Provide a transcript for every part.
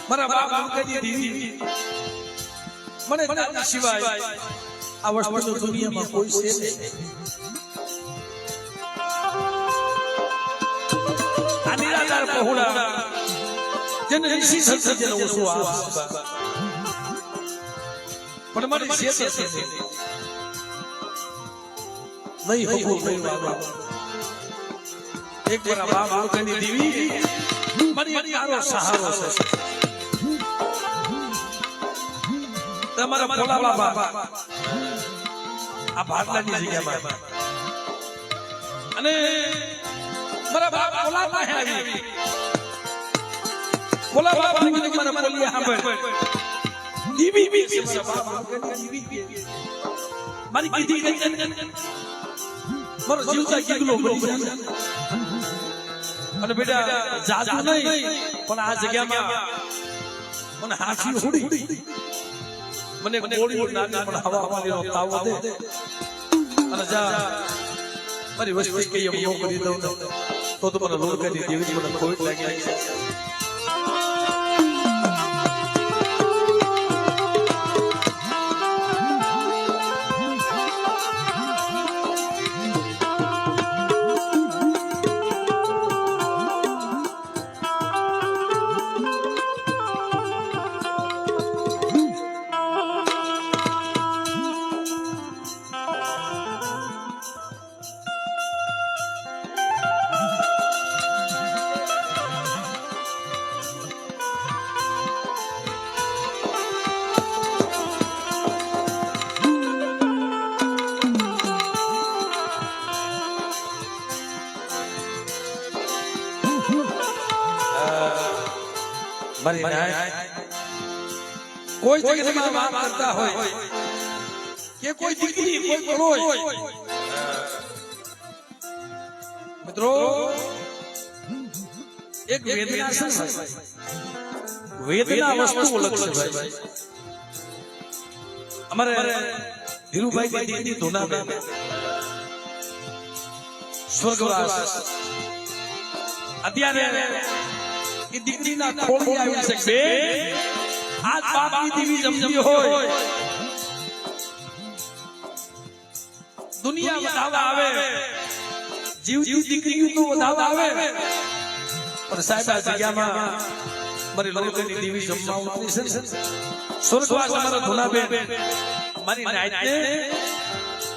મારા બાપ મુકતી દીવી મને દાદા સિવાય આ વસ્તુ દુનિયામાં કોઈ છે નહીં. આ નિરાકાર પહોળા જેને ઋષિ થશે જેને ઓછું આ પણ મને છે નહીં હકું નહીં બાબા. એક વાર બાપ મુકતી દીવી મને તારો સહારો છે. તમારા ભોલા બાબા આ ભાટલાની જગ્યામાં અને મારા બાપ ભોલા પાસે આવી ભોલા બાબા મને બોલ્યા સાંભળ દીવી બી મારી કીધી મારો જીવ તા કીધલો બની અને બેટા જાદુ નહીં પણ આ જગ્યામાં મને હાથી ઉડી મને ગોળીઓ નાની પણ હવા પાણીનો તાવ દે અને જા મારી વસ્તુ કે એમ નો કરી દઉં તો મને લોડ કરી દેવી મને ખોટ લાગી છે. કોઈ જગ્યાએ વાત કરતા હોય કે કોઈ દીકરી કોઈ કળોય મિત્રો એક વેદના છે વેદના વસ્તુ અલગ છે ભાઈ. અમારે ધીરુભાઈ ની દીકરી ધોનાબેન સ્વર્ગવાસ અત્યારે એ દીકરીના ખોળી આવી છે બે આજ બાપની દેવી જમતી હોય દુનિયા વધાવા આવે જીવ દીકરીઓ તો વધાવા આવે પણ સાહેબ આ જગ્યામાં મારી લોકોની દેવી જમવા ઉતરી છે. સ્વર્ગવાસ અમારા ધોનાબેન મારી નાઈટને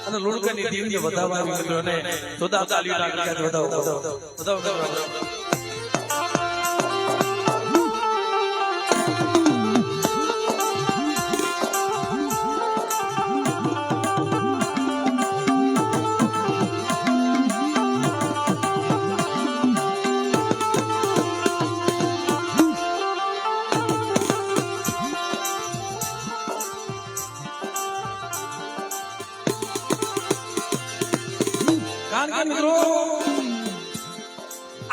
અને લોકોની દેવીને વધાવા આવી મિત્રોને તોદા તાલીઓ નાખી વધાવો. કારણ કે મિત્રો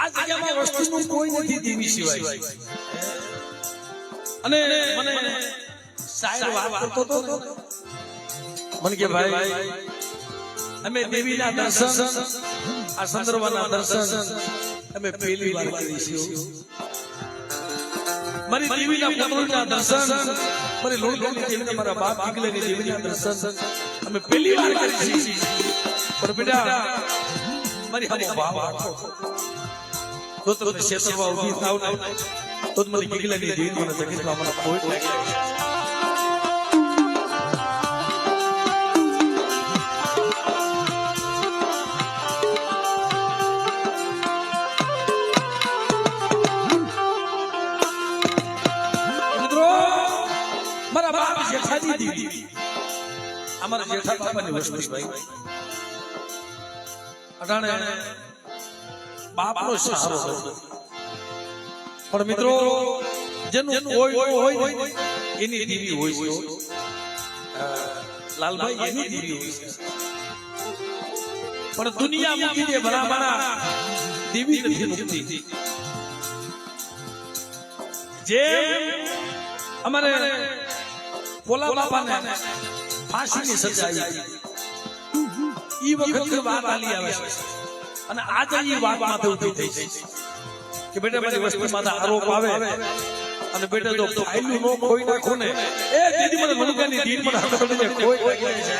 આ જગ્યામાં વસ્તુનું કોઈ નથી દેવી સિવાય. અને મને શાયર વાત કરતો હતો મને કે ભાઈ અમે દેવીના દર્શન આ સંદર્ભના દર્શન અમે પહેલી વાર કરીશું. મારી દેવીના પુત્રોના દર્શન મારી લોણગઢની દેવીના મારા બાપ દીકરાની દેવીના દર્શન અમે પહેલી વાર કરીશું. પણ બેટા મારી હમો ભાવ તો તમને ક્ષેત્રમાં ઉભી થાવ તો મને ગીગલાની દેવી મને જગતમાં મને ખોટ લાગી. મિત્રો મારા બાપ જેઠાની દેવી અમારા જેઠા બાપાની વસ્તુ ભાઈ અટાણે બાપનો સહારો હતો. પણ મિત્રો જેનું કોઈ હોય એની દેવી હોય છે. લાલભાઈ એની દેવી હોય છે પણ દુનિયા મૂકી દે ભલામણા દેવી નથી મુક્તિ. જે અમારે પોલા બાપાને ફાંસીની સજા આવી ઈ વખતની વાત આલી આવે છે અને આજે ઈ વાત માથે ઉભી થઈ છે કે બેટા મારી વસ્તુમાં આરોપ આવે અને બેટા જો ફાઇલું નો ખોઈ નાખો ને એ દીદી મને મુલકાની દીદ મને આપણે ખોઈ નાખી છે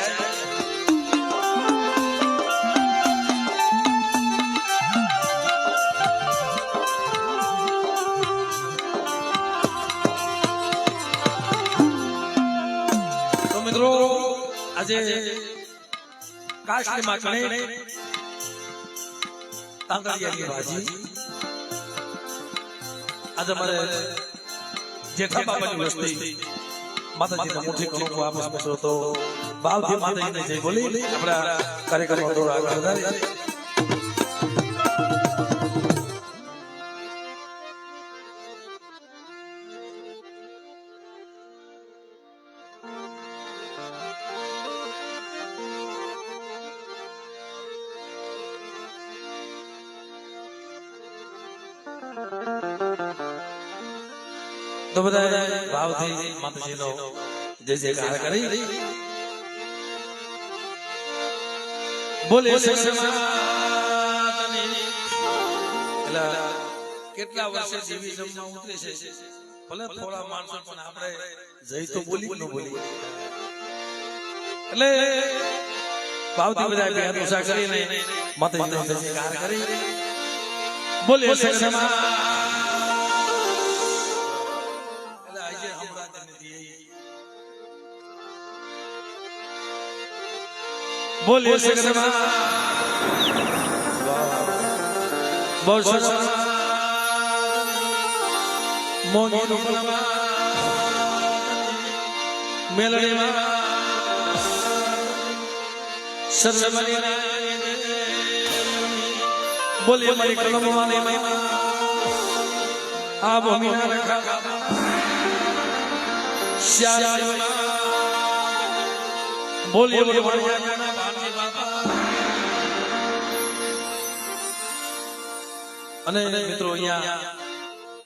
તો મિત્રો આજે કાશની માકણે તાંગડિયાની ભાજી આજે મારે જેઠા બાબાની વસ્તી માતાજીના મુઠ્ઠી કણું આપસ બેસો તો ભાવથી માતાજીને જય બોલી આપણા કાર્યક્રમમાં થોડા આગળ વધારીએ તો બધા ભાવથી માતાજીનો જય જયકાર કરી બોલે એટલે કેટલા વર્ષે જીવી જમવા ઉતરે છે ભલે થોડા માણસો પણ આપણે જય તો બોલી ન બોલી એટલે ભાવથી બધા બે દોષા કરીને માતાજીનો જય જયકાર કરી બોલે बोले सगरमा बोशरमा मोनी रूपमा मेलड़ीमा सर्वमणि बोले मणि कलमवाने महिमा आ भूमिना रखा श्यामा बोलिए बोलिए અને મિત્રો અહીંયા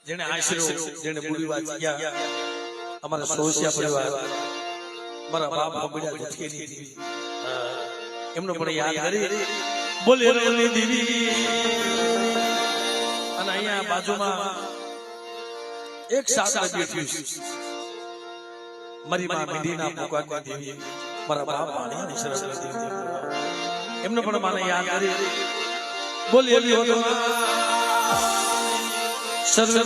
જેને આશરો જેને બુડી વાંચ્યા અમારા સોસિયા પરિવાર મારા બાપ બગડ્યા જટકેની એમનો પણ યાદ કરી બોલે રેલી દીવી અને અહીંયા બાજુમાં એક સાથે બેઠી છે મારી માં મીડીના પુકારની દેવી મારા બાપ પાણીની સરસ્વતી દેવી એમનો પણ મને યાદ કરી બોલે રેલી સર્વે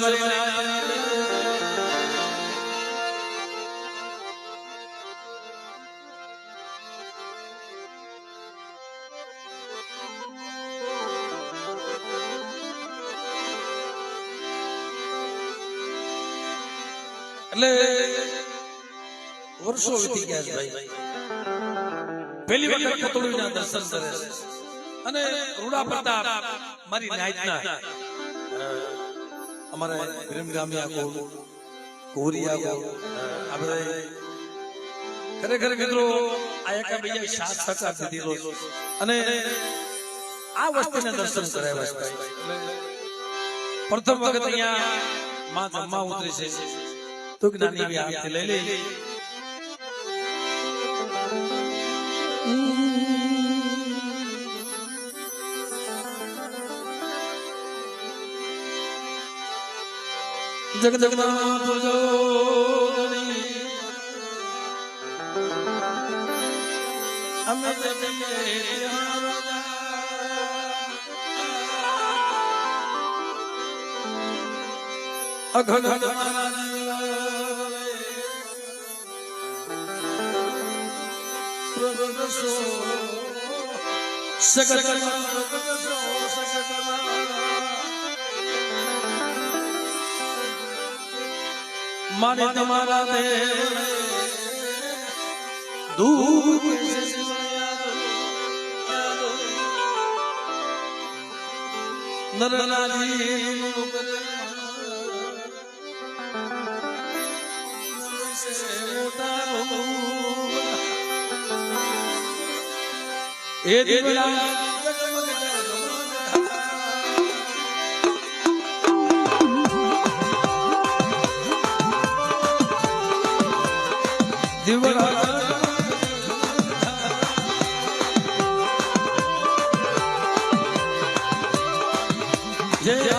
એટલે વર્ષો વીતી ગયા છે ભાઈ પહેલી વખત કતોડીના દર્શન કરે છે અને રૂડા પ્રતાપ મારી નાઈટના અમારે વિરમગામિયા કો કોરિયા કો આપણે ખરેખર મિત્રો આ એકા બીજા સાથ સહકાર દીધેલો અને આ વસ્તુને દર્શન કરાવ્યા છે પ્રથમ વખત અહીંયા માં જમવા ઉતરે છે તો જ્ઞાની એવી હાથથી લઈ લે જગદગમાં પૂજો અમે અઘન माने तुम्हारा दे दूर नरनाली ए दिव्या जय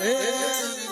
એ